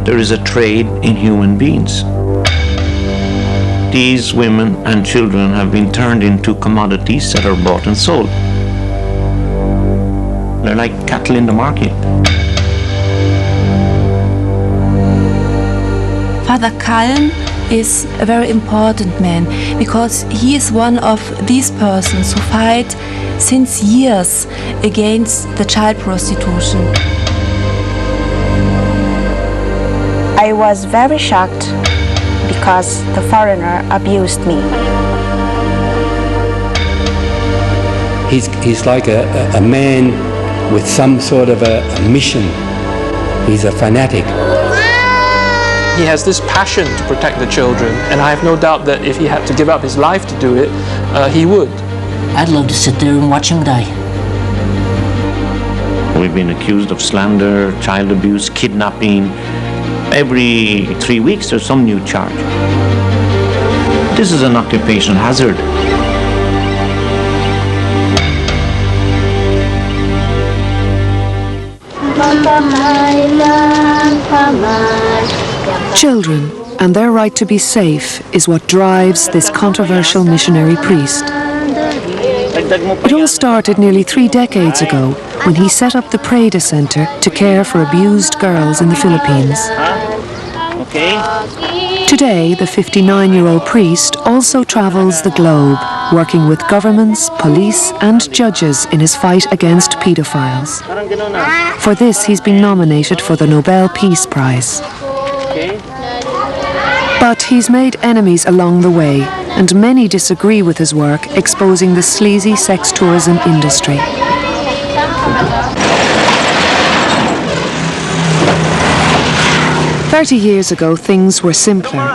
there is a trade in human beings. These women and children have been turned into commodities that are bought and sold. They're like cattle in the market. Father Cullen is a very important man because he is one of these persons who fight since years against the child prostitution. I was very shocked because the foreigner abused me. He's like a man with some sort of a mission. He's a fanatic. He has this passion to protect the children, and I have no doubt that if he had to give up his life to do it, he would. I'd love to sit there and watch him die. We've been accused of slander, child abuse, kidnapping. Every 3 weeks there's some new charge. This is an occupational hazard. Children and their right to be safe is what drives this controversial missionary priest. It all started nearly 3 decades ago when he set up the Preda Center to care for abused girls in the Philippines. Today, the 59-year-old priest also travels the globe, working with governments, police and judges in his fight against pedophiles. For this, he's been nominated for the Nobel Peace Prize. But he's made enemies along the way, and many disagree with his work exposing the sleazy sex tourism industry. "30 years ago, things were simpler.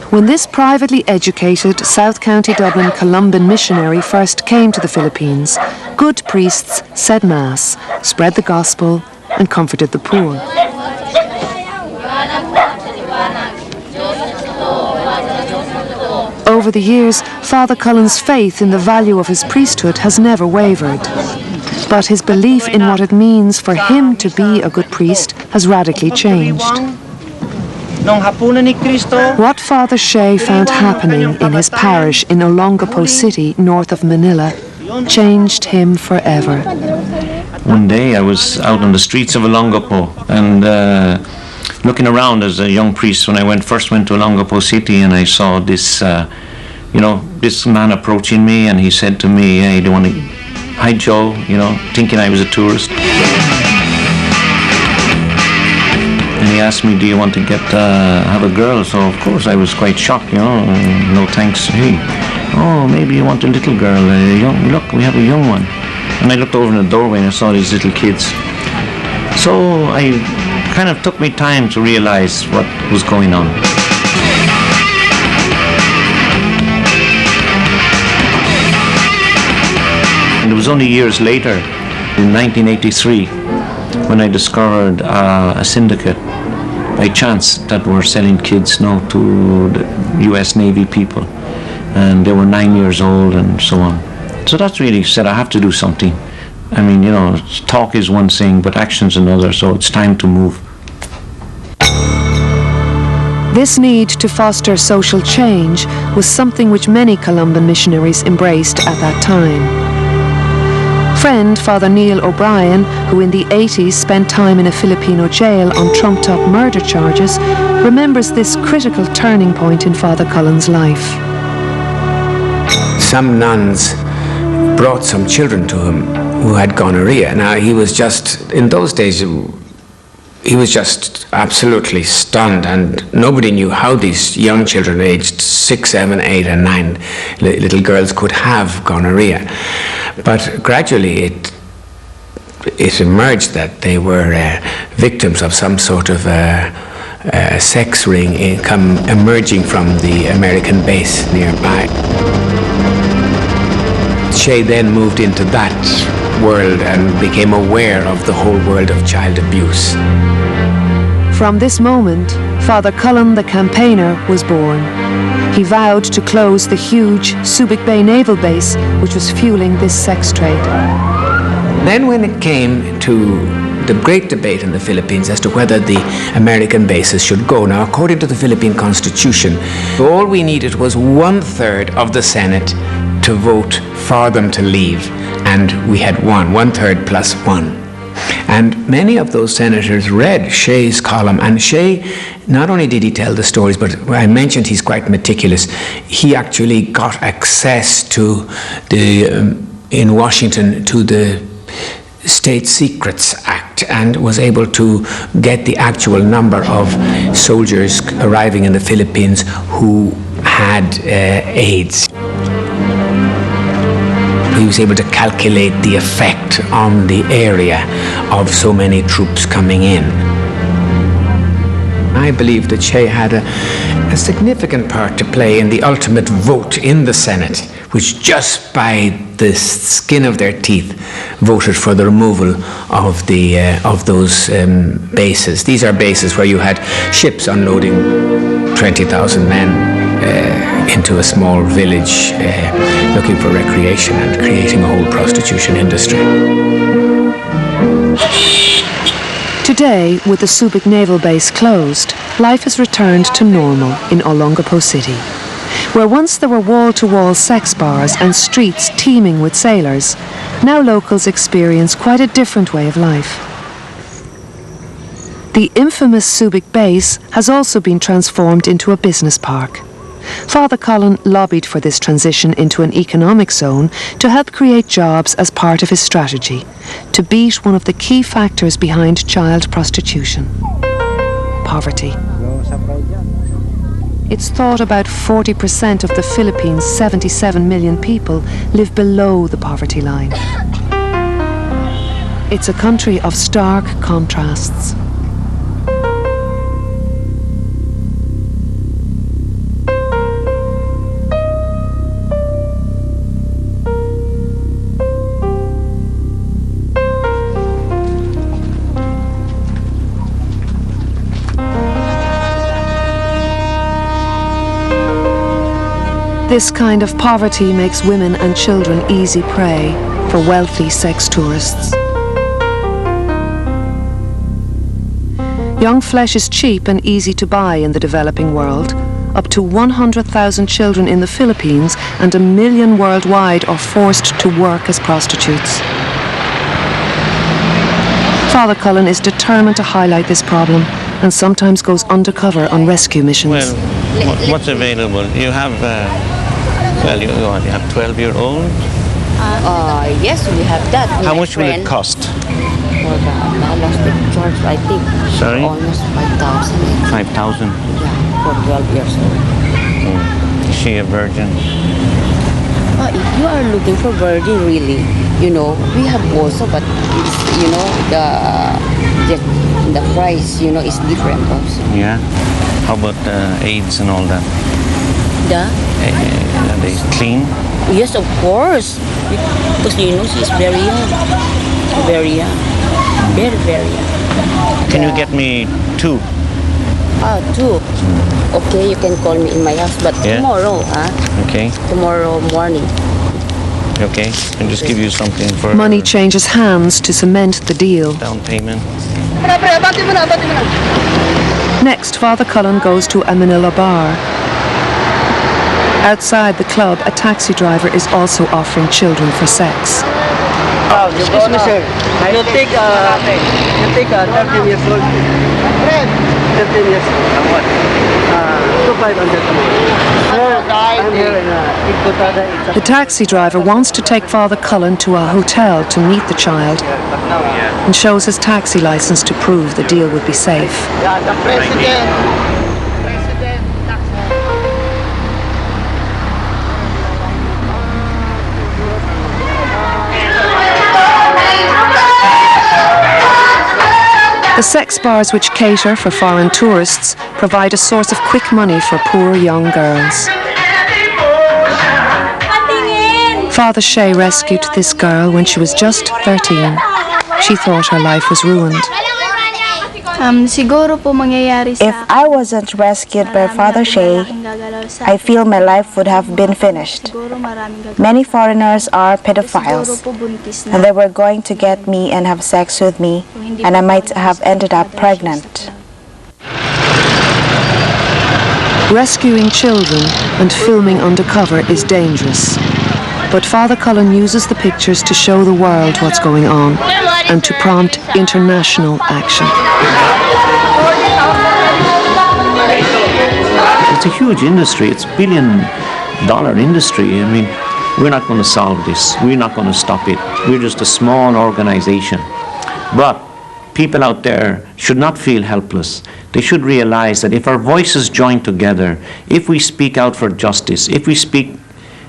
When this privately educated South County Dublin Columban missionary first came to the Philippines, good priests said Mass, spread the gospel, and comforted the poor. Over the years, Father Cullen's faith in the value of his priesthood has never wavered. But his belief in what it means for him to be a good priest has radically changed. What Father Shay found happening in his parish in Olongapo City, north of Manila, changed him forever. One day I was out on the streets of Olongapo and looking around as a young priest when I first went to Olongapo City, and I saw this, this man approaching me, and he said to me, "Hey, do you want to..." "Hi, Joe," thinking I was a tourist. And he asked me, "Do you want to have a girl?" So of course I was quite shocked, no thanks. "Hey, oh, maybe you want a little girl, look, we have a young one." And I looked over in the doorway and I saw these little kids. So I kind of took me time to realize what was going on. And it was only years later, in 1983, when I discovered a syndicate by chance that were selling kids to the US Navy people. And they were 9 years old and so on. So that's really said, I have to do something. I mean, talk is one thing, but action's another, so it's time to move. This need to foster social change was something which many Columban missionaries embraced at that time. Friend Father Neil O'Brien, who in the 80s spent time in a Filipino jail on trumped-up murder charges, remembers this critical turning point in Father Cullen's life. Some nuns brought some children to him who had gonorrhea. Now, he was just, in those days, he was just absolutely stunned, and nobody knew how these young children aged 6, 7, 8 and 9 little girls could have gonorrhea. But gradually it emerged that they were victims of some sort of sex ring emerging from the American base nearby. Shay then moved into that world and became aware of the whole world of child abuse. From this moment, Father Cullen the campaigner was born. He vowed to close the huge Subic Bay naval base, which was fueling this sex trade. Then when it came to the great debate in the Philippines as to whether the American bases should go. Now, according to the Philippine Constitution, all we needed was 1/3 of the Senate to vote for them to leave, and we had 1/3 plus 1. And many of those senators read Shay's column, and Shay, not only did he tell the stories, but I mentioned he's quite meticulous. He actually got access to in Washington to the State Secrets Act and was able to get the actual number of soldiers arriving in the Philippines who had AIDS. He was able to calculate the effect on the area of so many troops coming in. I believe that Shay had a significant part to play in the ultimate vote in the Senate, which just by the skin of their teeth voted for the removal of those bases. These are bases where you had ships unloading 20,000 men into a small village looking for recreation and creating a whole prostitution industry. Today, with the Subic Naval Base closed, life has returned to normal in Olongapo City, where once there were wall-to-wall sex bars and streets teeming with sailors. Now locals experience quite a different way of life. The infamous Subic Base has also been transformed into a business park. Father Cullen lobbied for this transition into an economic zone to help create jobs as part of his strategy, to beat one of the key factors behind child prostitution: poverty. It's thought about 40% of the Philippines' 77 million people live below the poverty line. It's a country of stark contrasts. This kind of poverty makes women and children easy prey for wealthy sex tourists. Young flesh is cheap and easy to buy in the developing world. Up to 100,000 children in the Philippines and 1 million worldwide are forced to work as prostitutes. Father Cullen is determined to highlight this problem and sometimes goes undercover on rescue missions. Well, what's available? You have, you have 12-year-old? Yes, we have that. How much will it cost? For the last charge, I think. Sorry? Almost 5,000. 5,000? Yeah, for 12 years old. Is she a virgin? If you are looking for virgin, really, we have also, but it's, the price, is different also. Yeah? How about AIDS and all that? Are they clean? Yes, of course. Because, she's very young. Very young. Very, very young. Can you get me 2? 2. Okay, you can call me in my house, but tomorrow, Okay. Tomorrow morning. Okay, and just give you something for... Money changes hands to cement the deal. Down payment. Next, Father Cullen goes to a Manila bar. Outside the club, a taxi driver is also offering children for sex. Excuse me, sir. You take 13 years old. 13 years old. 2,500. The taxi driver wants to take Father Cullen to a hotel to meet the child and shows his taxi license to prove the deal would be safe. The sex bars which cater for foreign tourists provide a source of quick money for poor young girls. Father Shay rescued this girl when she was just 13. She thought her life was ruined. Siguro po mangyayari sa If I wasn't rescued by Father Shay, I feel my life would have been finished. Many foreigners are pedophiles, and they were going to get me and have sex with me, and I might have ended up pregnant. Rescuing children and filming undercover is dangerous. But Father Cullen uses the pictures to show the world what's going on and to prompt international action. It's a huge industry. It's $1 billion industry. I mean, we're not going to solve this. We're not going to stop it. We're just a small organization. But people out there should not feel helpless. They should realize that if our voices join together, if we speak out for justice, if we speak,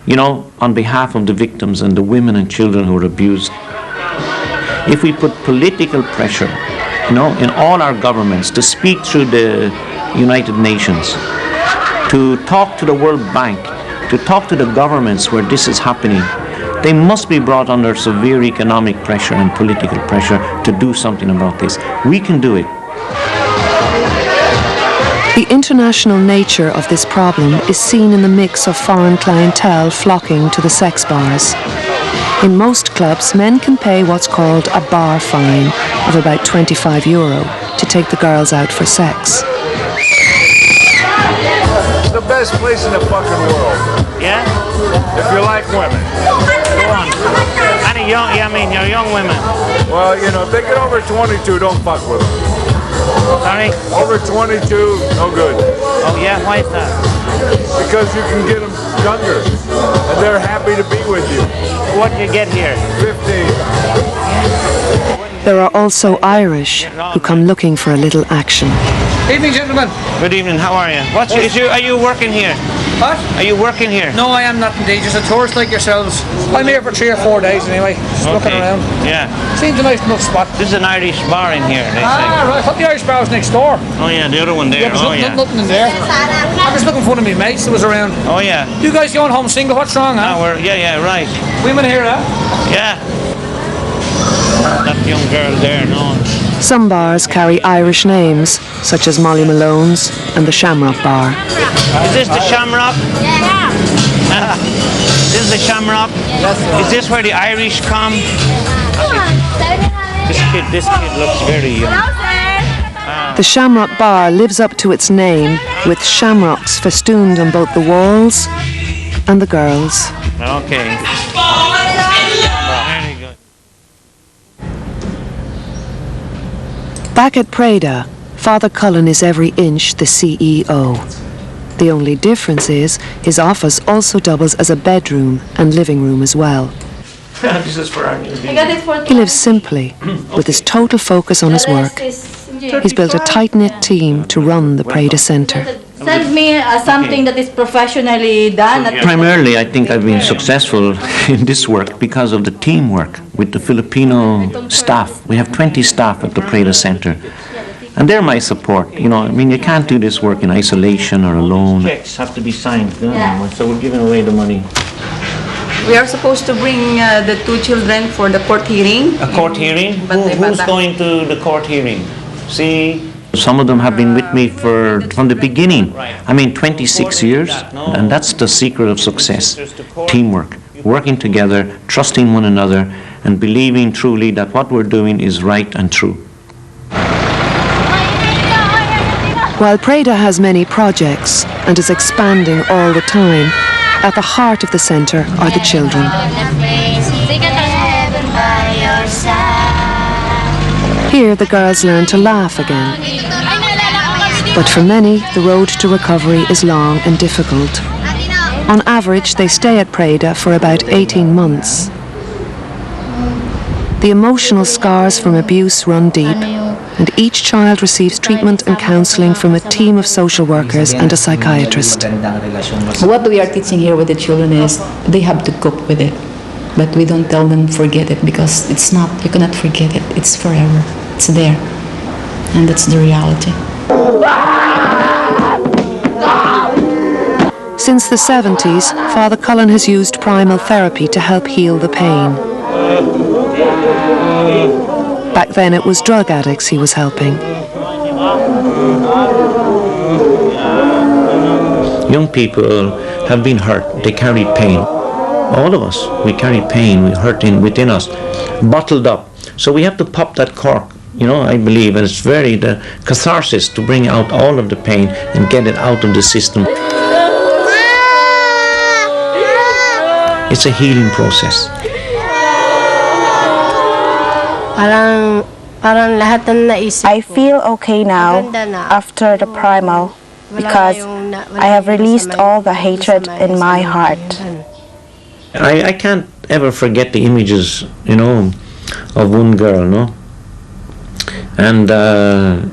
on behalf of the victims and the women and children who are abused, if we put political pressure, in all our governments to speak through the United Nations, to talk to the World Bank, to talk to the governments where this is happening, they must be brought under severe economic pressure and political pressure to do something about this. We can do it. The international nature of this problem is seen in the mix of foreign clientele flocking to the sex bars. In most clubs, men can pay what's called a bar fine of about €25 to take the girls out for sex. It's the best place in the fucking world. Yeah? If you like women. Go on. Any young, you're young women. Well, if they get over 22, don't fuck with them. Sorry? Over 22, no good. Oh yeah, why is that? Because you can get them younger, and they're happy to be with you. What do you get here? 15. There are also Irish who come looking for a little action. Evening, gentlemen. Good evening, how are you? Are you working here? What? Are you working here? No, I am not indeed. Just a tourist like yourselves. I'm here for 3 or 4 days anyway. Just looking around. Yeah. Seems a nice enough spot. This is an Irish bar in here, they say. Right. I thought the Irish bar was next door. Oh yeah, the other one there. Nothing in there. I'm just looking for one of my mates that was around. Oh yeah. You guys going home single? What's wrong, huh? Yeah, right. Women here, huh? Yeah. That young girl there, no. Some bars carry Irish names, such as Molly Malone's and the Shamrock Bar. Is this the Shamrock? Yeah. This is the Shamrock? Yes. Is this where the Irish come? This kid looks very young. The Shamrock Bar lives up to its name, with shamrocks festooned on both the walls and the girls. Okay. Very good. Back at Preda, Father Cullen is every inch the CEO. The only difference is his office also doubles as a bedroom and living room as well. This is for our new He lives simply, with his total focus on his work. He's built a tight-knit team to run the Preda Centre. Send me something that is professionally done. Primarily, I think I've been successful in this work because of the teamwork with the Filipino staff. We have 20 staff at the Preda Centre. And they're my support. You can't do this work in isolation or alone. Checks have to be signed, so we're giving away the money. We are supposed to bring the 2 children for the court hearing. A court hearing? Who's going to the court hearing? See? Some of them have been with me from the beginning. 26 years, and that's the secret of success. Teamwork, working together, trusting one another, and believing truly that what we're doing is right and true. While Preda has many projects and is expanding all the time, at the heart of the centre are the children. Here the girls learn to laugh again. But for many, the road to recovery is long and difficult. On average, they stay at Preda for about 18 months. The emotional scars from abuse run deep, and each child receives treatment and counselling from a team of social workers and a psychiatrist. What we are teaching here with the children is they have to cope with it, but we don't tell them forget it, because it's not, you cannot forget it, it's forever, it's there, and that's the reality. Since the 70s, Father Cullen has used primal therapy to help heal the pain. Back then it was drug addicts he was helping. Young people have been hurt, they carry pain. All of us, we carry pain, we hurt within us, bottled up. So we have to pop that cork, I believe, and it's very the catharsis to bring out all of the pain and get it out of the system. It's a healing process. I feel okay now after the primal because I have released all the hatred in my heart. I can't ever forget the images, of one girl, no? And, the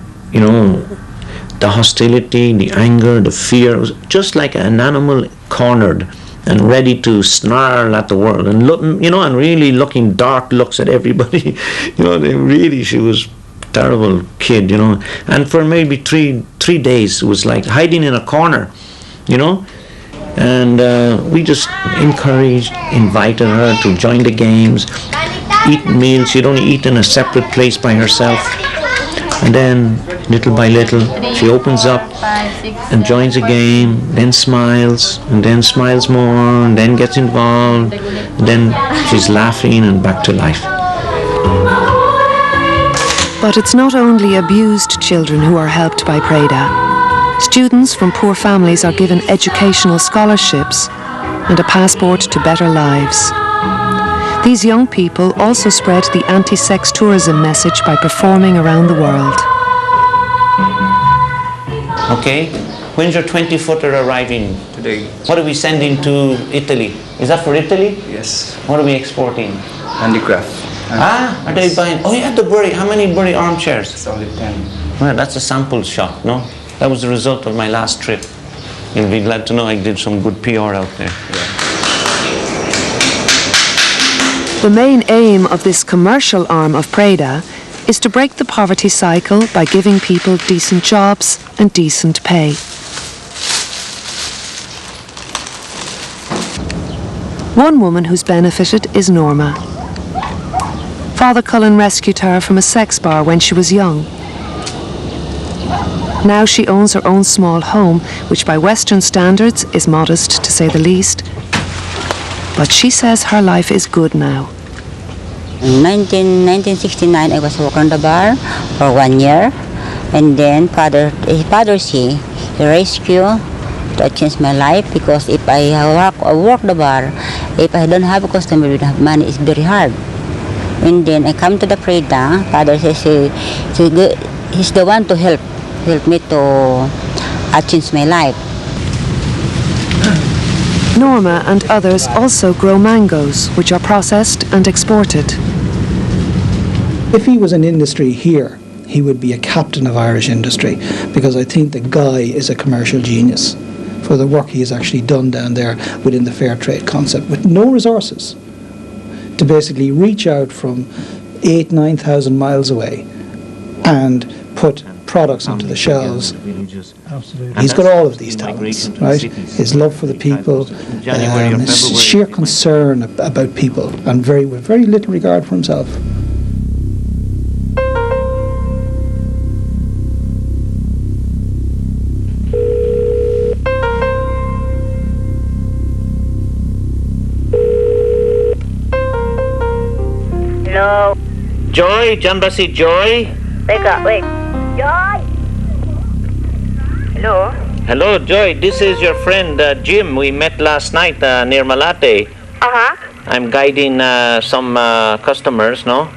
hostility, the anger, the fear, it was just like an animal cornered and ready to snarl at the world and look, and really looking dark looks at everybody. She was a terrible kid, And for maybe three days, it was like hiding in a corner, And we just encouraged, invited her to join the games, eat meals. She'd only eat in a separate place by herself. And then, little by little, she opens up and joins a game, then smiles, and then smiles more, and then gets involved. And then she's laughing and back to life. But it's not only abused children who are helped by Preda. Students from poor families are given educational scholarships and a passport to better lives. These young people also spread the anti-sex tourism message by performing around the world. Okay, when's your 20-footer arriving? Today. What are we sending to Italy? Is that for Italy? Yes. What are we exporting? Handicraft. Are they buying? Oh, yeah, the Bury. How many Bury armchairs? It's only 10. Well, that's a sample shot, no? That was the result of my last trip. You'll be glad to know I did some good PR out there. Yeah. The main aim of this commercial arm of Preda is to break the poverty cycle by giving people decent jobs and decent pay. One woman who's benefited is Norma. Father Cullen rescued her from a sex bar when she was young. Now she owns her own small home, which by Western standards is modest to say the least. But she says her life is good now. In 1969, I was working on the bar for 1 year. And then Father Shay, he rescued to change my life, because if I work the bar, if I don't have a customer, we don't have money, it's very hard. And then I come to the Preda. Father says he's the one to help me to change my life. Norma and others also grow mangoes, which are processed and exported. If he was in industry here, he would be a captain of Irish industry, because I think the guy is a commercial genius for the work he has actually done down there within the fair trade concept, with no resources, to basically reach out from 8,000-9,000 miles away and put products onto the shelves. Absolutely. He's got all of these talents, right? His love for the people, his sheer concern about people, and with very little regard for himself. Hello. Joy, John Bassi, Joy. Wait. Joy. Hello. Hello, Joy. This is your friend Jim. We met last night near Malate. I'm guiding some customers, no?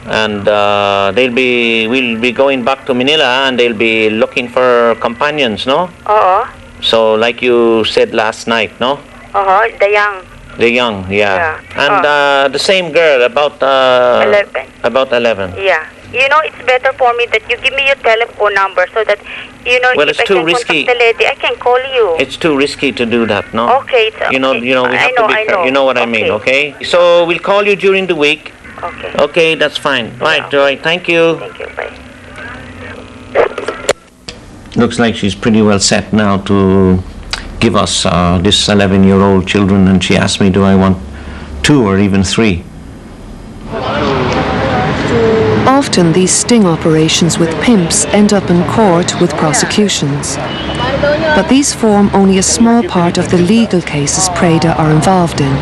And we'll be going back to Manila, and they'll be looking for companions, no? So, like you said last night, no? The young. The young, yeah. And the same girl, about 11. About 11. Yeah. It's better for me that you give me your telephone number so that, well, if it's I too can risky. contact the lady, I can call you. It's too risky to do that, no? Okay, it's okay. We have to be careful. You know what I mean, okay? So we'll call you during the week. Okay. Okay, that's fine. Right, Joy. Thank you. Thank you. Bye. Looks like she's pretty well set now to give us this 11-year-old children, and she asked me, do I want 2 or even 3? Often these sting operations with pimps end up in court with prosecutions. But these form only a small part of the legal cases Preda are involved in.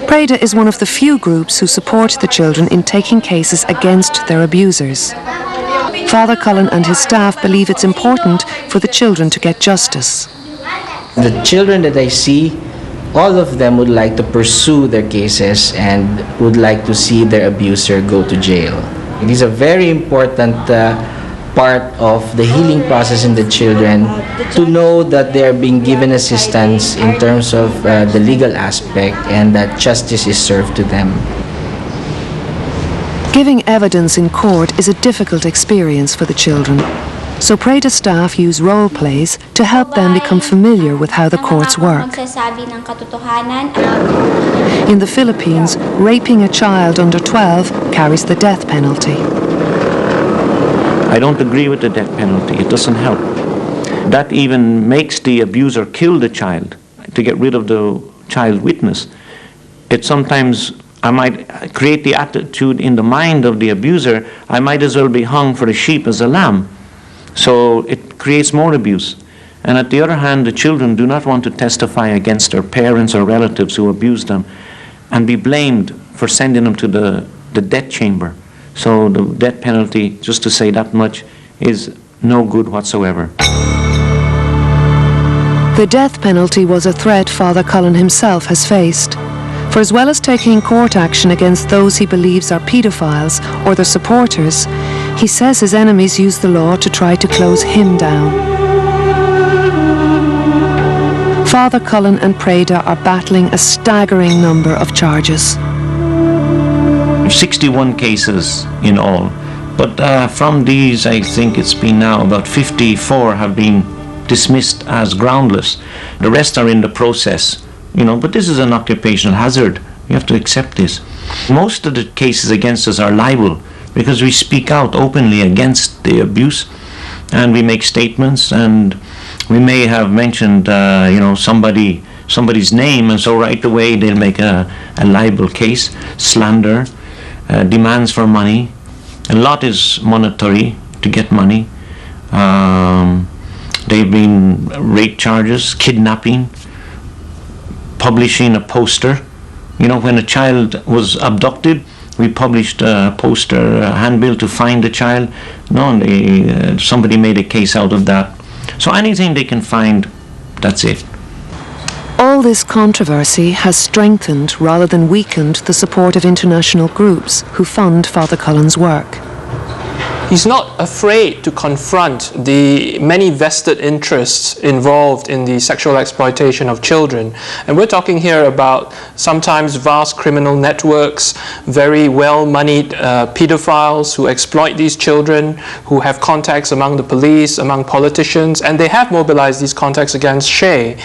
Preda is one of the few groups who support the children in taking cases against their abusers. Father Cullen and his staff believe it's important for the children to get justice. The children that I see, all of them would like to pursue their cases and would like to see their abuser go to jail. It is a very important part of the healing process in the children to know that they are being given assistance in terms of the legal aspect and that justice is served to them. Giving evidence in court is a difficult experience for the children, so Preda staff use role plays to help them become familiar with how the courts work. In the Philippines, raping a child under 12 carries the death penalty. I don't agree with the death penalty. It doesn't help. That even makes the abuser kill the child to get rid of the child witness. It sometimes, I might create the attitude in the mind of the abuser, I might as well be hung for a sheep as a lamb. So it creates more abuse. And at the other hand, the children do not want to testify against their parents or relatives who abused them and be blamed for sending them to the death chamber. So the death penalty, just to say that much, is no good whatsoever. The death penalty was a threat Father Cullen himself has faced. For as well as taking court action against those he believes are paedophiles or their supporters, he says his enemies use the law to try to close him down. Father Cullen and Preda are battling a staggering number of charges. 61 cases in all, but from these I think it's been now about 54 have been dismissed as groundless. The rest are in the process, but this is an occupational hazard. You have to accept this. Most of the cases against us are libel because we speak out openly against the abuse and we make statements, and we may have mentioned somebody's name, and so right away they'll make a libel case, slander, demands for money. A lot is monetary to get money. They've been rape charges, kidnapping, publishing a poster. When a child was abducted, we published a poster, a handbill to find the child. Somebody made a case out of that. So anything they can find, that's it. All this controversy has strengthened rather than weakened the support of international groups who fund Father Cullen's work. He's not afraid to confront the many vested interests involved in the sexual exploitation of children. And we're talking here about sometimes vast criminal networks, very well-moneyed pedophiles who exploit these children, who have contacts among the police, among politicians, and they have mobilized these contacts against Shay.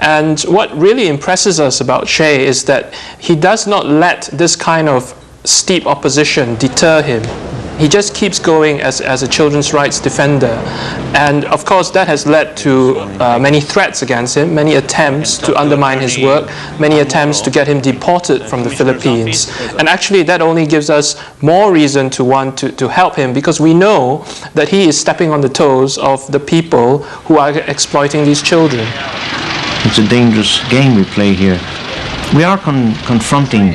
And what really impresses us about Shay is that he does not let this kind of steep opposition deter him. He just keeps going as a children's rights defender. And of course that has led to many threats against him, many attempts to undermine his work, many attempts to get him deported from the Philippines. And actually that only gives us more reason to want to help him, because we know that he is stepping on the toes of the people who are exploiting these children. It's a dangerous game we play here. We are confronting,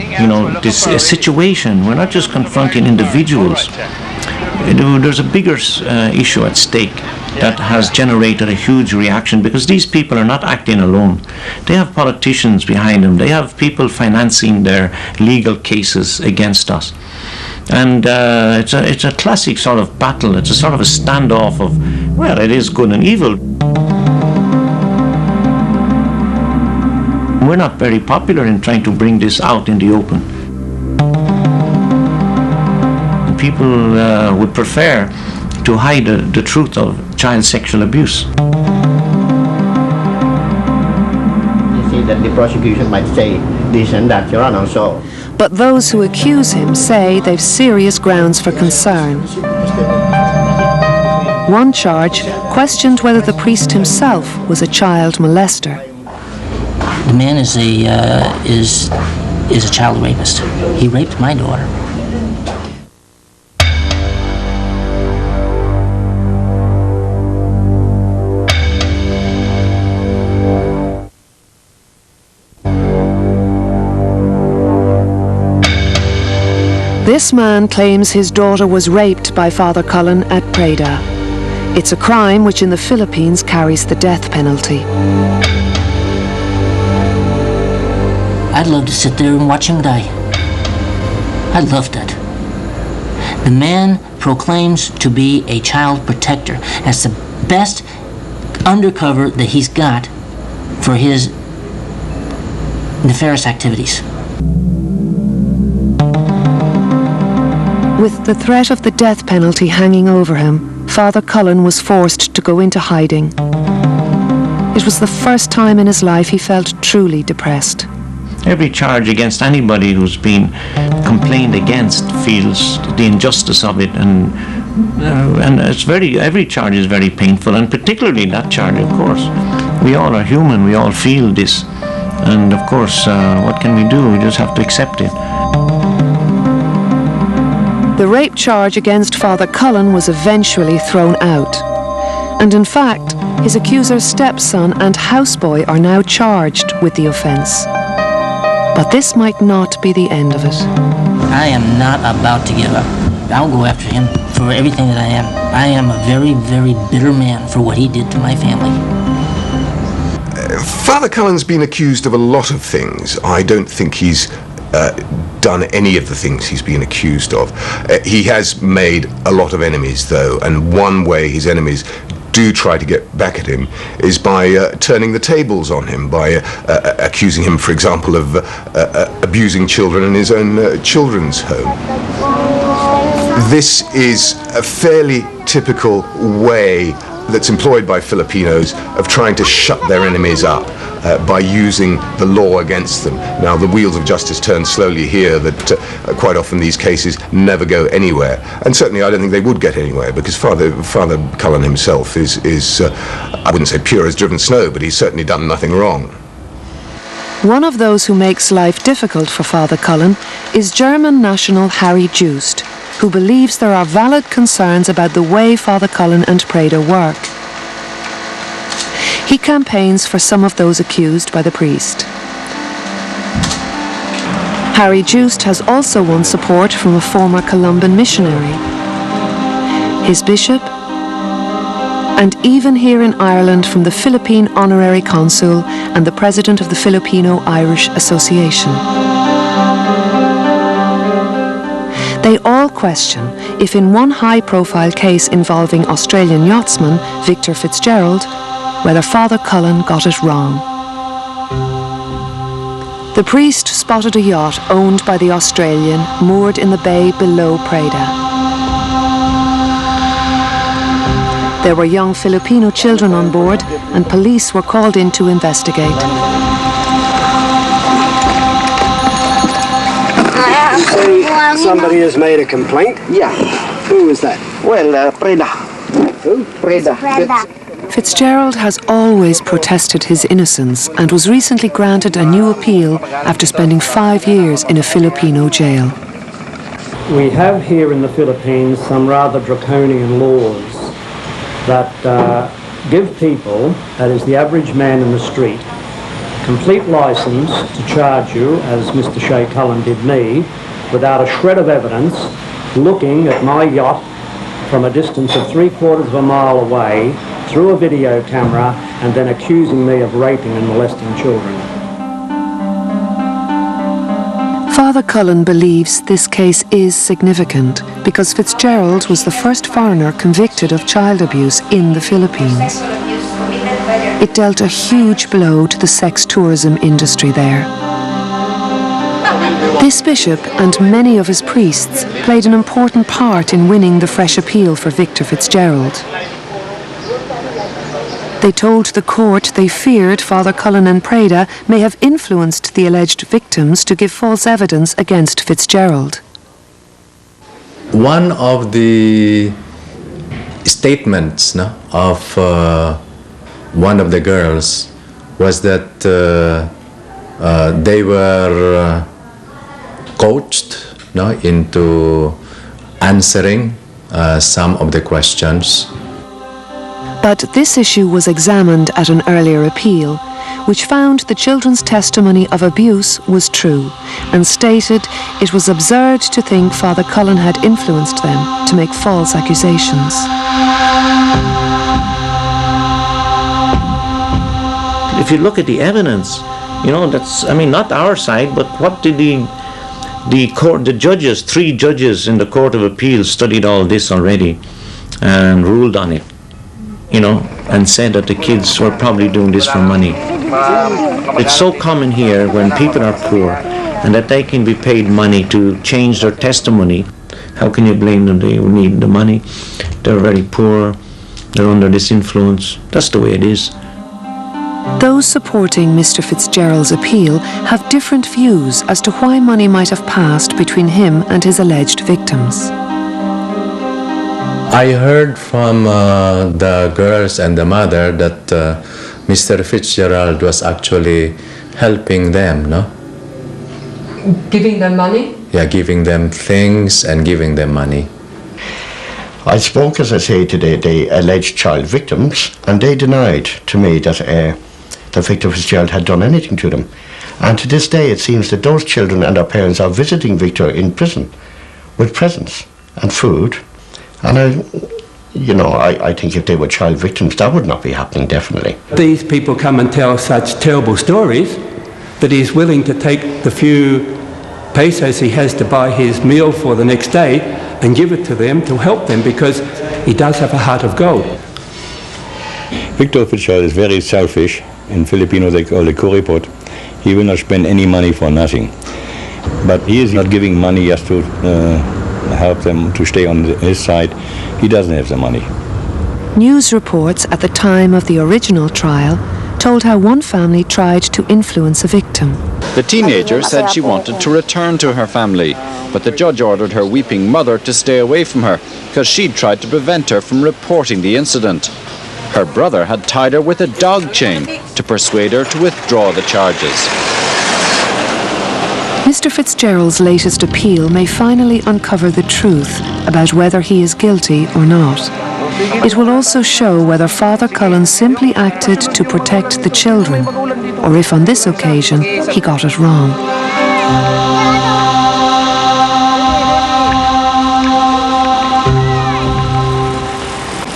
this situation. We're not just confronting individuals. There's a bigger issue at stake that has generated a huge reaction, because these people are not acting alone. They have politicians behind them. They have people financing their legal cases against us. And it's a classic sort of battle. It's a sort of a standoff of, well, it is good and evil. We're not very popular in trying to bring this out in the open. People would prefer to hide the truth of child sexual abuse. You see that the prosecution might say this and that, Your Honor, so... But those who accuse him say they've serious grounds for concern. One charge questioned whether the priest himself was a child molester. The man is a child rapist. He raped my daughter. This man claims his daughter was raped by Father Cullen at Preda. It's a crime which in the Philippines carries the death penalty. I'd love to sit there and watch him die. I'd love that. The man proclaims to be a child protector. That's the best undercover that he's got for his nefarious activities. With the threat of the death penalty hanging over him, Father Cullen was forced to go into hiding. It was the first time in his life he felt truly depressed. Every charge against anybody who's been complained against feels the injustice of it, and every charge is very painful, and particularly that charge, of course. We all are human, we all feel this, and of course, what can we do? We just have to accept it. The rape charge against Father Cullen was eventually thrown out. And in fact, his accuser's stepson and houseboy are now charged with the offence. But this might not be the end of it. I am not about to give up. I'll go after him for everything that I am. I am a very, very bitter man for what he did to my family. Father Cullen's been accused of a lot of things. I don't think he's done any of the things he's been accused of. He has made a lot of enemies, though, and one way his enemies do try to get back at him is by turning the tables on him, by accusing him, for example, of abusing children in his own children's home. This is a fairly typical way that's employed by Filipinos of trying to shut their enemies up by using the law against them. Now, the wheels of justice turn slowly here, that quite often these cases never go anywhere. And certainly I don't think they would get anywhere, because Father Cullen himself is I wouldn't say pure as driven snow, but he's certainly done nothing wrong. One of those who makes life difficult for Father Cullen is German national Harry Joost, who believes there are valid concerns about the way Father Cullen and Preda work. He campaigns for some of those accused by the priest. Harry Joost has also won support from a former Columban missionary, his bishop, and even here in Ireland from the Philippine Honorary Consul and the President of the Filipino-Irish Association. They all question if in one high-profile case involving Australian yachtsman Victor Fitzgerald, whether Father Cullen got it wrong. The priest spotted a yacht owned by the Australian moored in the bay below Preda. There were young Filipino children on board, and police were called in to investigate. Somebody has made a complaint? Yeah. Who is that? Well, Preda. Who? Preda. Fitzgerald has always protested his innocence and was recently granted a new appeal after spending 5 years in a Filipino jail. We have here in the Philippines some rather draconian laws that give people, that is the average man in the street, complete license to charge you, as Mr. Shay Cullen did me, without a shred of evidence, looking at my yacht from a distance of 3/4 of a mile away through a video camera and then accusing me of raping and molesting children. Father Cullen believes this case is significant because Fitzgerald was the first foreigner convicted of child abuse in the Philippines. It dealt a huge blow to the sex tourism industry there. This bishop and many of his priests played an important part in winning the fresh appeal for Victor Fitzgerald. They told the court they feared Father Cullen and Preda may have influenced the alleged victims to give false evidence against Fitzgerald. One of the statements of one of the girls was that they were coached into answering some of the questions. But this issue was examined at an earlier appeal, which found the children's testimony of abuse was true and stated it was absurd to think Father Cullen had influenced them to make false accusations. If you look at the evidence, you know, that's, I mean, not our side, but what did the judges, 3 judges in the Court of Appeal studied all this already and ruled on it, you know, and said that the kids were probably doing this for money. It's so common here when people are poor and that they can be paid money to change their testimony. How can you blame them? They need the money. They're very poor. They're under this influence. That's the way it is. Those supporting Mr. Fitzgerald's appeal have different views as to why money might have passed between him and his alleged victims. I heard from the girls and the mother that Mr. Fitzgerald was actually helping them, no? Giving them money? Yeah, giving them things and giving them money. I spoke, as I say, to the alleged child victims, and they denied to me that Victor Fitzgerald had done anything to them. And to this day, it seems that those children and their parents are visiting Victor in prison with presents and food. And I think if they were child victims, that would not be happening, definitely. These people come and tell such terrible stories that he's willing to take the few pesos he has to buy his meal for the next day and give it to them to help them, because he does have a heart of gold. Victor Fitzgerald is very selfish. In Filipino they call it kuripot. He will not spend any money for nothing. But he is not giving money just to help them to stay on his side. He doesn't have the money. News reports at the time of the original trial told how one family tried to influence a victim. The teenager said she wanted to return to her family, but the judge ordered her weeping mother to stay away from her because she'd tried to prevent her from reporting the incident. Her brother had tied her with a dog chain to persuade her to withdraw the charges. Mr. Fitzgerald's latest appeal may finally uncover the truth about whether he is guilty or not. It will also show whether Father Cullen simply acted to protect the children, or if on this occasion he got it wrong.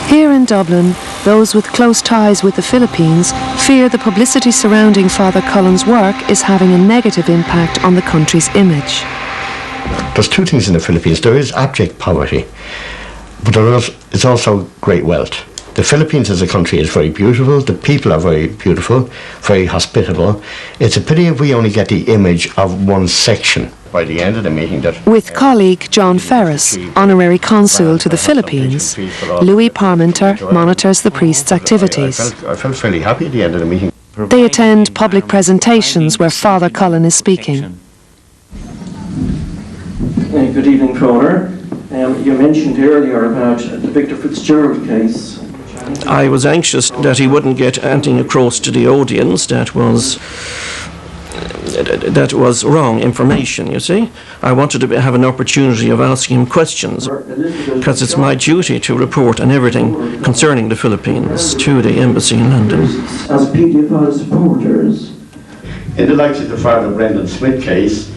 Here in Dublin, those with close ties with the Philippines fear the publicity surrounding Father Cullen's work is having a negative impact on the country's image. There's 2 things in the Philippines. There is abject poverty, but there is also great wealth. The Philippines as a country is very beautiful. The people are very beautiful, very hospitable. It's a pity if we only get the image of one section by the end of the meeting. With colleague John Ferris, honorary consul to the Philippines, Louis Parmenter monitors the priest's activities. I felt fairly happy at the end of the meeting. They attend public presentations where Father Cullen is speaking. Good evening, Croner. You mentioned earlier about the Victor Fitzgerald case. I was anxious that he wouldn't get anything across to the audience that was wrong information, you see. I wanted to have an opportunity of asking him questions, because it's my duty to report on everything concerning the Philippines to the embassy in London. As PDFI supporters, in the likes of the Father Brendan Smith case,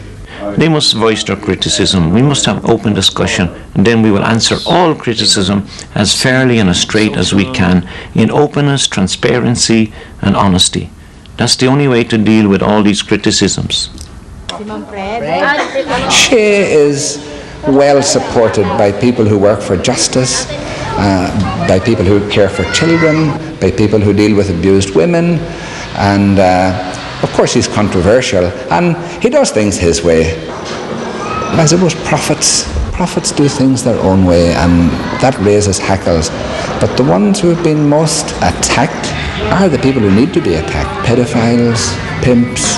they must voice their criticism. We must have open discussion, and then we will answer all criticism as fairly and as straight as we can, in openness, transparency and honesty. That's the only way to deal with all these criticisms. Shay is well supported by people who work for justice, by people who care for children, by people who deal with abused women, and of course he's controversial and he does things his way. I suppose prophets do things their own way, and that raises hackles. But the ones who have been most attacked are the people who need to be attacked. Pedophiles, pimps,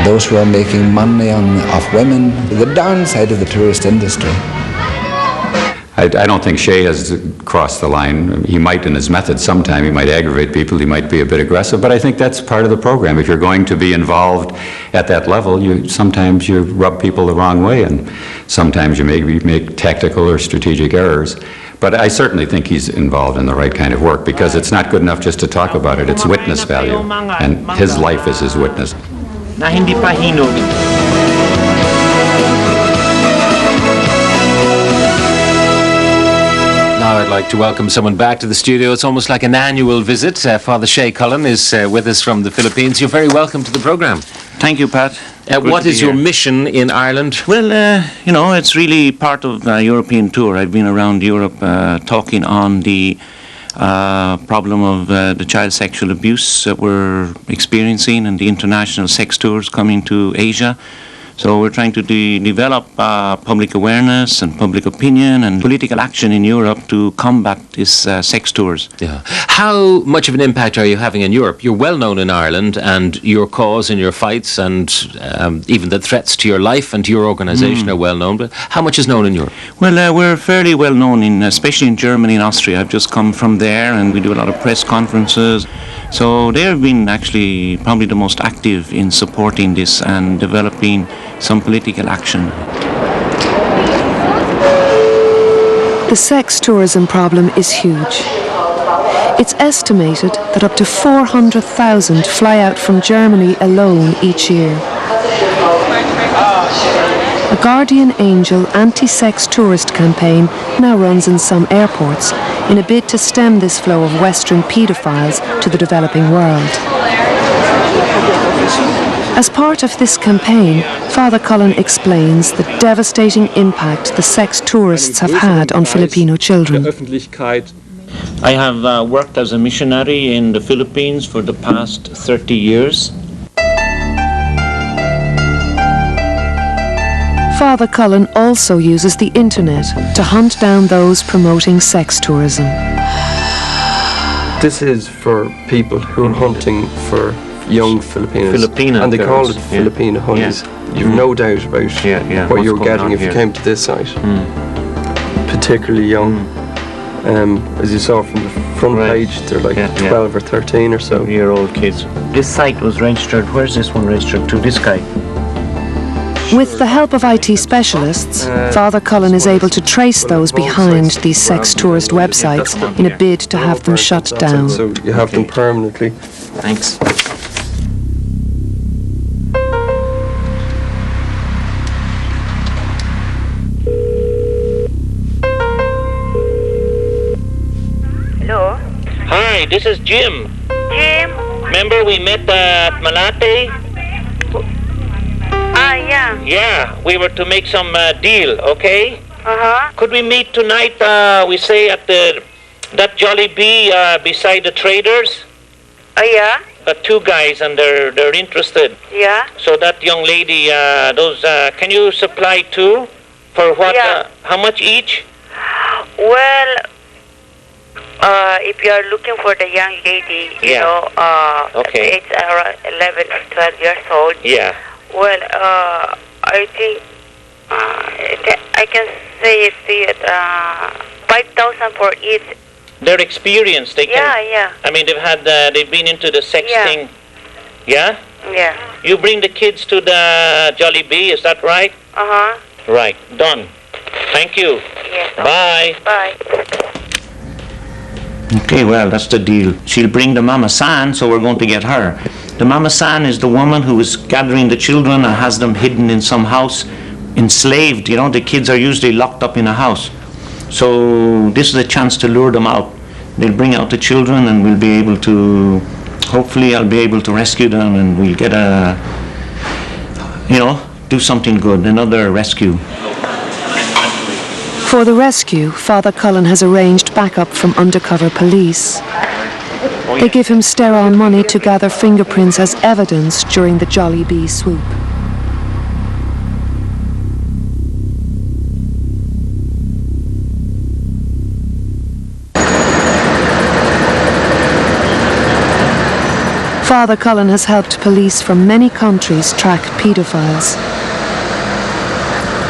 those who are making money off women, the downside of the tourist industry. I don't think Shay has crossed the line. He might in his methods sometime. He might aggravate people. He might be a bit aggressive. But I think that's part of the program. If you're going to be involved at that level, sometimes you rub people the wrong way, and sometimes you maybe make tactical or strategic errors. But I certainly think he's involved in the right kind of work, because it's not good enough just to talk about it. It's witness value, and his life is his witness. Na hindi pa hinog. Now I'd like to welcome someone back to the studio. It's almost like an annual visit. Father Shay Cullen is with us from the Philippines. You're very welcome to the program. Thank you, Pat. What is your mission in Ireland? Well, you know, it's really part of the European tour. I've been around Europe talking on the problem of the child sexual abuse that we're experiencing, and the international sex tours coming to Asia. So we're trying to develop public awareness and public opinion and political action in Europe to combat these sex tours. Yeah. How much of an impact are you having in Europe? You're well known in Ireland, and your cause and your fights and even the threats to your life and to your organisation are well known. But how much is known in Europe? Well, we're fairly well known, especially in Germany and Austria. I've just come from there, and we do a lot of press conferences. So they have been actually probably the most active in supporting this and developing some political action. The sex tourism problem is huge. It's estimated that up to 400,000 fly out from Germany alone each year. A Guardian Angel anti-sex tourist campaign now runs in some airports in a bid to stem this flow of Western paedophiles to the developing world. As part of this campaign, Father Cullen explains the devastating impact the sex tourists have had on Filipino children. I have worked as a missionary in the Philippines for the past 30 years. Father Cullen also uses the internet to hunt down those promoting sex tourism. This is for people who are hunting for young Filipinos. Filipino and they girls, call it Filipino honeys. You've no doubt about what you're getting if you came to this site. Particularly young. As you saw from the front page, they're like 12 or 13 or so. Year-old kids. This site was registered. Where's this one registered to? This guy. With the help of IT specialists, Father Cullen is able to trace those behind these sex tourist websites in a bid to have them shut down. So you have them permanently. Thanks. Hello? Hi, this is Jim. Jim? Remember we met at Malate? Yeah. Yeah, we were to make some deal, okay? Uh-huh. Could we meet tonight, we say, at that Jollibee beside the Traders? Yeah. Two guys, and they're interested. Yeah. So that young lady, can you supply two? For what? Yeah. How much each? Well, if you are looking for the young lady, you know, okay. it's around 11 or 12 years old. Yeah. Well, I think I can say it 5,000 for each. They're experienced. They can. Yeah. I mean, they've been into the sex thing. Yeah. Yeah. You bring the kids to the Jollibee, is that right? Uh-huh. Right. Done. Thank you. Yes. Bye. Bye. Okay, well, that's the deal. She'll bring the Mama San, so we're going to get her. The Mama San is the woman who is gathering the children and has them hidden in some house, enslaved. You know, the kids are usually locked up in a house. So this is a chance to lure them out. They'll bring out the children, and we'll be able to, hopefully I'll be able to rescue them, and we'll get do something good, another rescue. For the rescue, Father Cullen has arranged backup from undercover police. They give him sterile money to gather fingerprints as evidence during the Jollibee swoop. Father Cullen has helped police from many countries track paedophiles.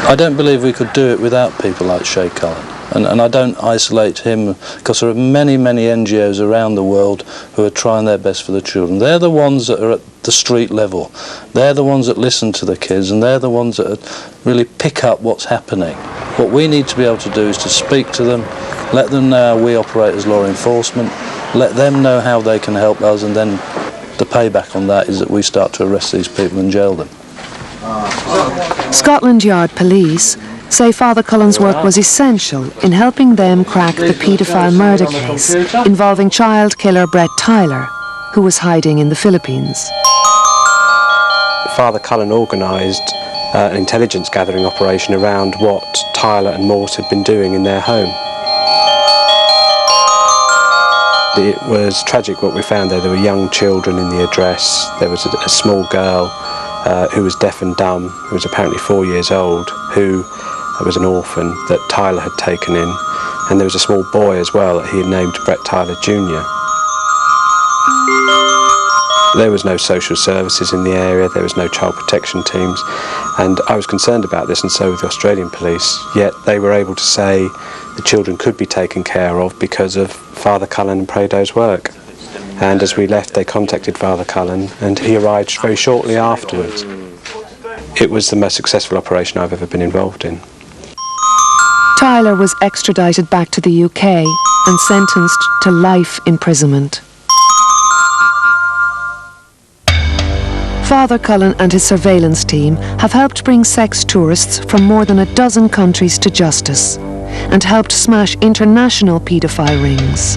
I don't believe we could do it without people like Shay Cullen. And I don't isolate him, because there are many, many NGOs around the world who are trying their best for the children. They're the ones that are at the street level. They're the ones that listen to the kids, and they're the ones that really pick up what's happening. What we need to be able to do is to speak to them, let them know how we operate as law enforcement, let them know how they can help us, and then the payback on that is that we start to arrest these people and jail them. Scotland Yard Police say Father Cullen's work was essential in helping them crack the paedophile murder case involving child killer Brett Tyler, who was hiding in the Philippines. Father Cullen organised an intelligence gathering operation around what Tyler and Morse had been doing in their home. It was tragic what we found there. There were young children in the address. There was a small girl who was deaf and dumb, who was apparently 4 years old, who was an orphan that Tyler had taken in. And there was a small boy as well that he had named Brett Tyler Jr. There was no social services in the area, there was no child protection teams, and I was concerned about this, and so were the Australian police, yet they were able to say the children could be taken care of because of Father Cullen and Preda's work. And as we left, they contacted Father Cullen, and he arrived very shortly afterwards. It was the most successful operation I've ever been involved in. Tyler was extradited back to the UK and sentenced to life imprisonment. Father Cullen and his surveillance team have helped bring sex tourists from more than a dozen countries to justice and helped smash international paedophile rings.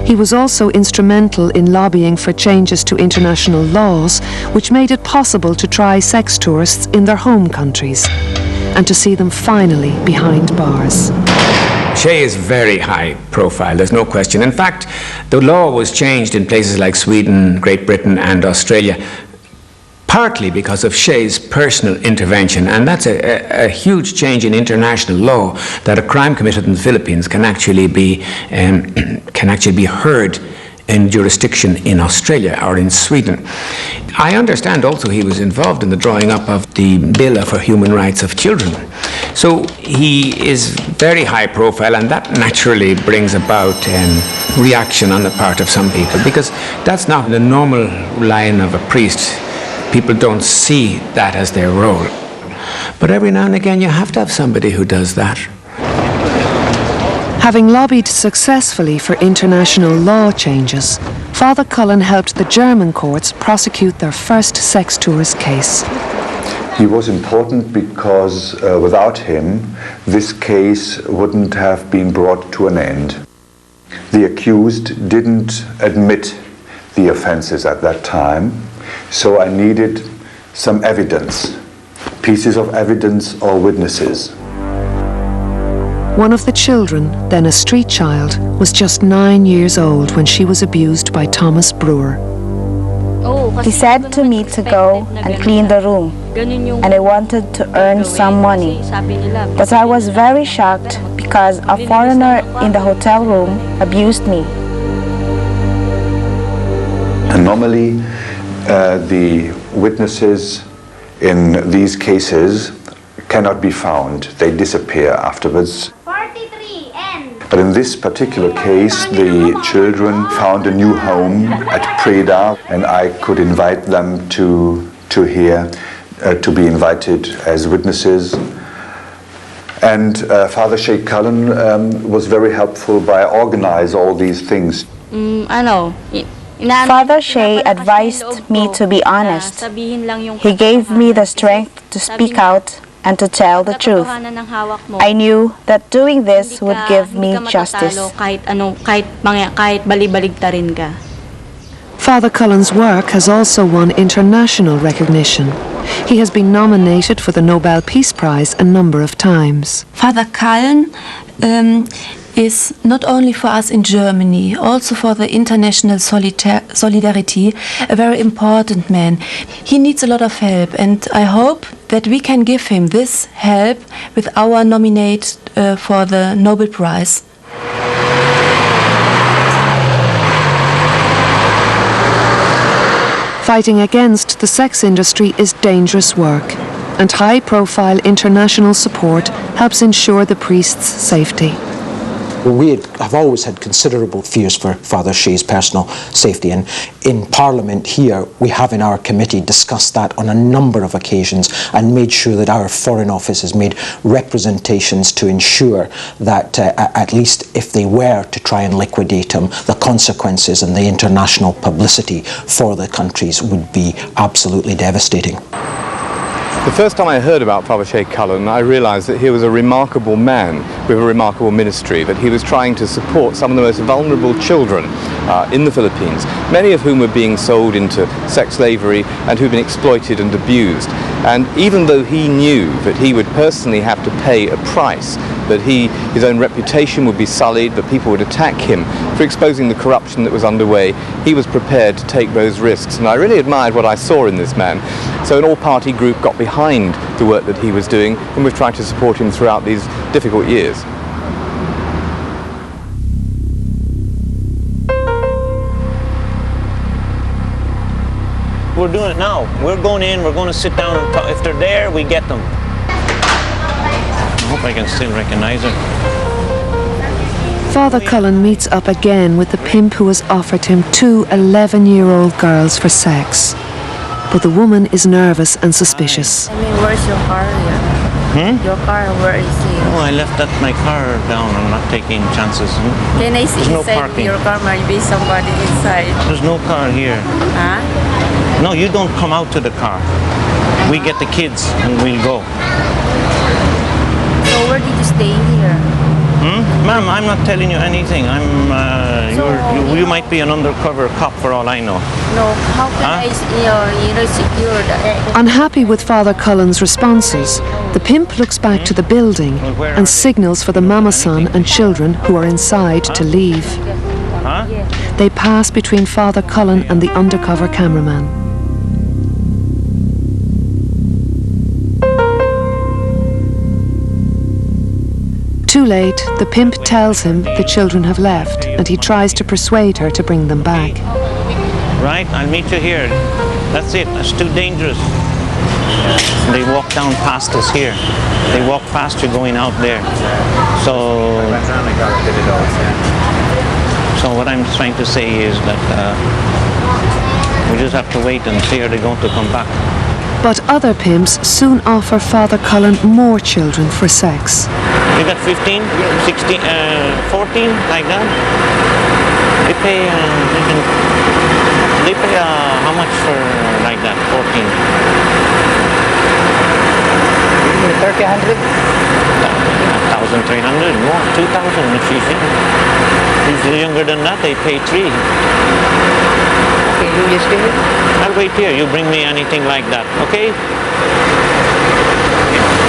He was also instrumental in lobbying for changes to international laws which made it possible to try sex tourists in their home countries and to see them finally behind bars. Shay is very high profile, there's no question. In fact, the law was changed in places like Sweden, Great Britain and Australia partly because of Shay's personal intervention, and that's a huge change in international law, that a crime committed in the Philippines can actually be heard in jurisdiction in Australia or in Sweden. I understand also he was involved in the drawing up of the Bill for Human Rights of Children. So he is very high profile, and that naturally brings about reaction on the part of some people, because that's not the normal line of a priest. People don't see that as their role. But every now and again you have to have somebody who does that. Having lobbied successfully for international law changes, Father Cullen helped the German courts prosecute their first sex tourist case. He was important because without him, this case wouldn't have been brought to an end. The accused didn't admit the offenses at that time, so I needed some evidence, pieces of evidence or witnesses. One of the children, then a street child, was just 9 years old when she was abused by Thomas Brewer. He said to me to go and clean the room, and I wanted to earn some money. But I was very shocked because a foreigner in the hotel room abused me. And normally, the witnesses in these cases cannot be found. They disappear afterwards. But in this particular case, the children found a new home at Preda, and I could invite them to here, to be invited as witnesses. And Father Shay Cullen was very helpful by organizing all these things. Father Shay advised me to be honest. He gave me the strength to speak out and to tell the truth. I knew that doing this would give me justice. Father Cullen's work has also won international recognition. He has been nominated for the Nobel Peace Prize a number of times. Father Cullen is not only for us in Germany, also for the international solidarity, a very important man. He needs a lot of help, and I hope that we can give him this help with our nominate for the Nobel Prize. Fighting against the sex industry is dangerous work. and high-profile international support helps ensure the priest's safety. We have always had considerable fears for Father Shay's personal safety, and in Parliament here we have in our committee discussed that on a number of occasions and made sure that our Foreign Office has made representations to ensure that at least if they were to try and liquidate him, the consequences and the international publicity for the countries would be absolutely devastating. The first time I heard about Father Shay Cullen, I realised that he was a remarkable man with a remarkable ministry, that he was trying to support some of the most vulnerable children in the Philippines, many of whom were being sold into sex slavery and who've been exploited and abused. And even though he knew that he would personally have to pay a price, that his own reputation would be sullied, that people would attack him for exposing the corruption that was underway, he was prepared to take those risks. And I really admired what I saw in this man. So an all-party group got behind the work that he was doing, and we've tried to support him throughout these difficult years. We're doing it now. We're going in, we're going to sit down and talk. If they're there, we get them. I hope I can still recognize her. Father Cullen meets up again with the pimp who has offered him 2 11-year-old girls for sex. But the woman is nervous and suspicious. I mean, where's your car here? Your car, where is it? Oh, I left my car down. I'm not taking chances. Can I see There's no inside parking. your car? Might be somebody inside. There's no car here. Huh? No, you don't come out to the car. We get the kids and we'll go. So where did you stay here? Ma'am, I'm not telling you anything. You might be an undercover cop for all I know. No, how can I secure the... Unhappy with Father Cullen's responses, the pimp looks back to the building and signals for the mama son and children who are inside to leave. They pass between Father Cullen and the undercover cameraman. Too late, the pimp tells him the children have left, and he tries to persuade her to bring them back. Right, I'll meet you here. That's it, that's too dangerous. They walk down past us here. They walk faster going out there. So what I'm trying to say is that we just have to wait and see are they going to come back. But other pimps soon offer Father Cullen more children for sex. You got 15, 16, 14, like that. They pay how much for like that, 14? 1,300? 1,300, more, 2,000 if she's in. If she's younger than that, they pay 3. Okay, you just stay here? I'll wait here, you bring me anything like that, okay?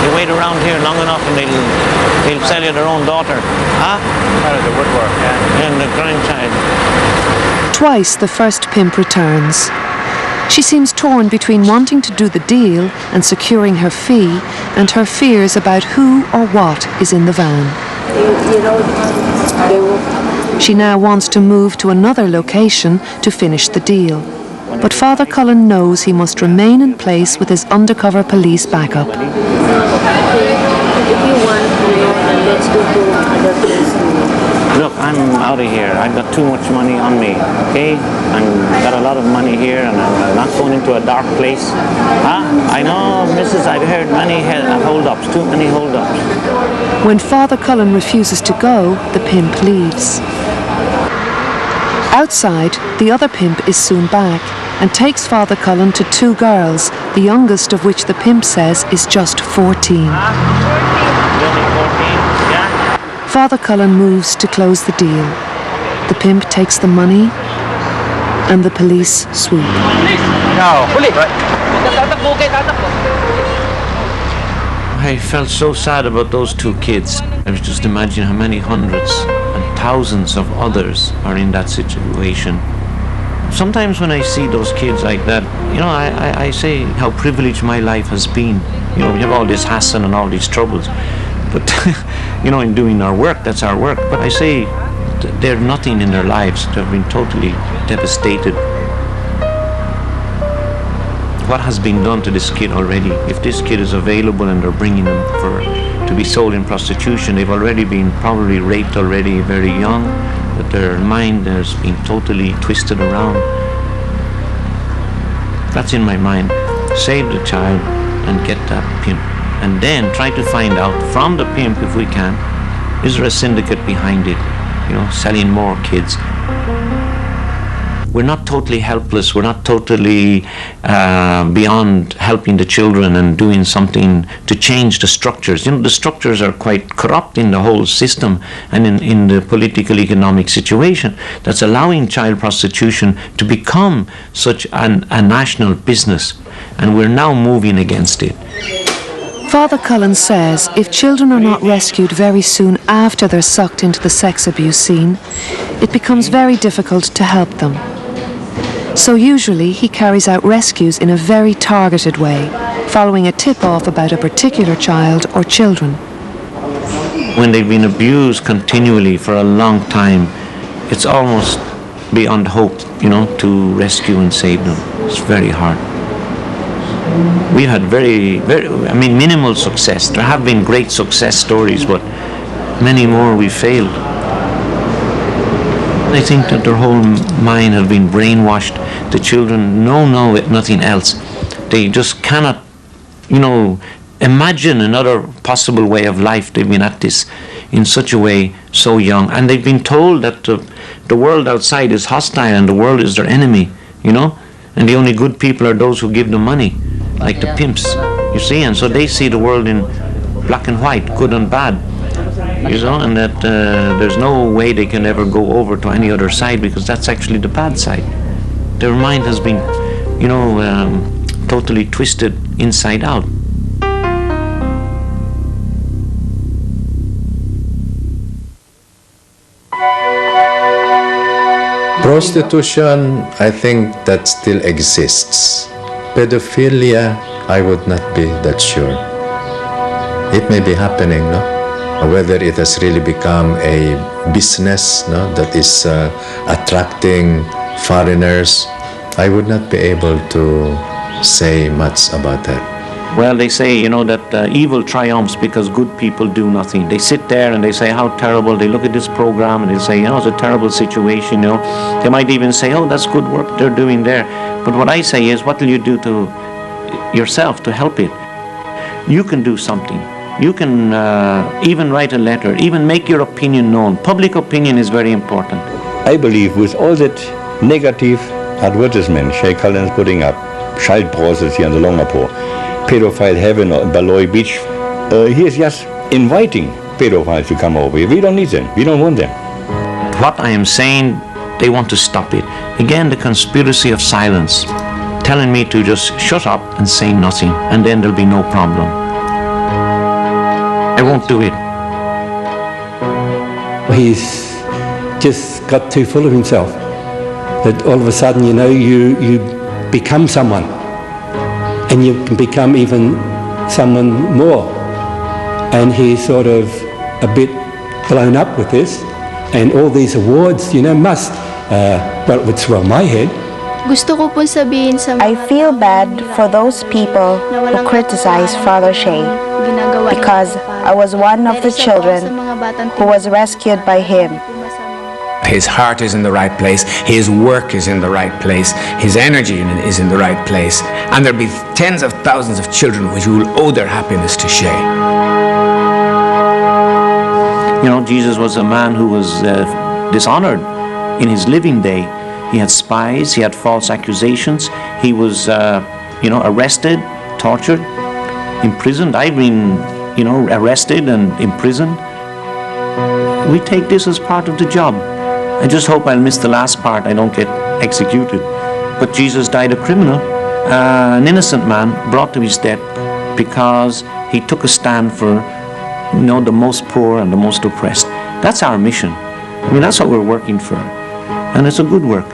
You wait around here long enough and they'll sell you their own daughter. Huh? Out of the woodwork, yeah. And the grandchild. Twice the first pimp returns. She seems torn between wanting to do the deal and securing her fee and her fears about who or what is in the van. She now wants to move to another location to finish the deal. But Father Cullen knows he must remain in place with his undercover police backup. Look, I'm out of here. I've got too much money on me, okay? I've got a lot of money here and I'm not going into a dark place. Huh? I know, Mrs., I've heard many hold-ups, too many hold-ups. When Father Cullen refuses to go, the pimp leaves. Outside, the other pimp is soon back and takes Father Cullen to 2 girls, the youngest of which the pimp says is just 14. Father Cullen moves to close the deal. The pimp takes the money and the police swoop. I felt so sad about those 2 kids. I was just imagining how many hundreds and thousands of others are in that situation. Sometimes when I see those kids like that, you know, I say how privileged my life has been. You know, we have all this hassle and all these troubles. But, you know, in doing our work, that's our work. But I say they're nothing in their lives. They've been totally devastated. what has been done to this kid already. If this kid is available and they're bringing them to be sold in prostitution, they've already been probably raped already very young, that their mind has been totally twisted around. That's in my mind. Save the child and get that pimp. And then try to find out from the pimp, if we can, is there a syndicate behind it, selling more kids. We're not totally helpless. We're not totally beyond helping the children and doing something to change the structures. The structures are quite corrupt in the whole system and in the political economic situation that's allowing child prostitution to become such a national business. And we're now moving against it. Father Cullen says if children are not rescued very soon after they're sucked into the sex abuse scene, it becomes very difficult to help them. So usually he carries out rescues in a very targeted way, following a tip-off about a particular child or children. When they've been abused continually for a long time, it's almost beyond hope, to rescue and save them. It's very hard. We've had minimal success. There have been great success stories, but many more we failed. I think that their whole mind has been brainwashed. The children know nothing else. They just cannot, imagine another possible way of life. They've been at this in such a way so young. And they've been told that the world outside is hostile and the world is their enemy, And the only good people are those who give them money, like the pimps, you see. And so they see the world in black and white, good and bad. And that there's no way they can ever go over to any other side, because that's actually the bad side. Their mind has been, totally twisted inside out. Prostitution, I think that still exists. Pedophilia, I would not be that sure. It may be happening, no? Whether it has really become a business, that is attracting foreigners, I would not be able to say much about that. Well, they say, that evil triumphs because good people do nothing. They sit there and they say how terrible. They look at this program and they say, it's a terrible situation, They might even say, oh, that's good work they're doing there. But what I say is, what will you do to yourself to help it? You can do something. You can even write a letter, even make your opinion known. Public opinion is very important. I believe with all that negative advertisement Shay Cullen is putting up, child prostitution and the Longapo, pedophile heaven or Balloy Beach, he is just inviting pedophiles to come over here. We don't need them. We don't want them. What I am saying, they want to stop it. Again, the conspiracy of silence, telling me to just shut up and say nothing, and then there'll be no problem. I won't do it. He's just got too full of himself. That all of a sudden, you become someone. And you can become even someone more. And he's sort of a bit blown up with this. And all these awards, must, well, would swell my head. I feel bad for those people who criticize Father Shay, because I was one of the children who was rescued by him. His heart is in the right place, his work is in the right place, his energy is in the right place, and there'll be tens of thousands of children which will owe their happiness to Shay. Jesus was a man who was dishonored in his living day. He had spies, he had false accusations, he was, arrested, tortured, imprisoned. I've been, arrested and imprisoned. We take this as part of the job. I just hope I'll miss the last part, I don't get executed. But Jesus died a criminal, an innocent man brought to his death because he took a stand for, the most poor and the most oppressed. That's our mission. That's what we're working for. And it's a good work.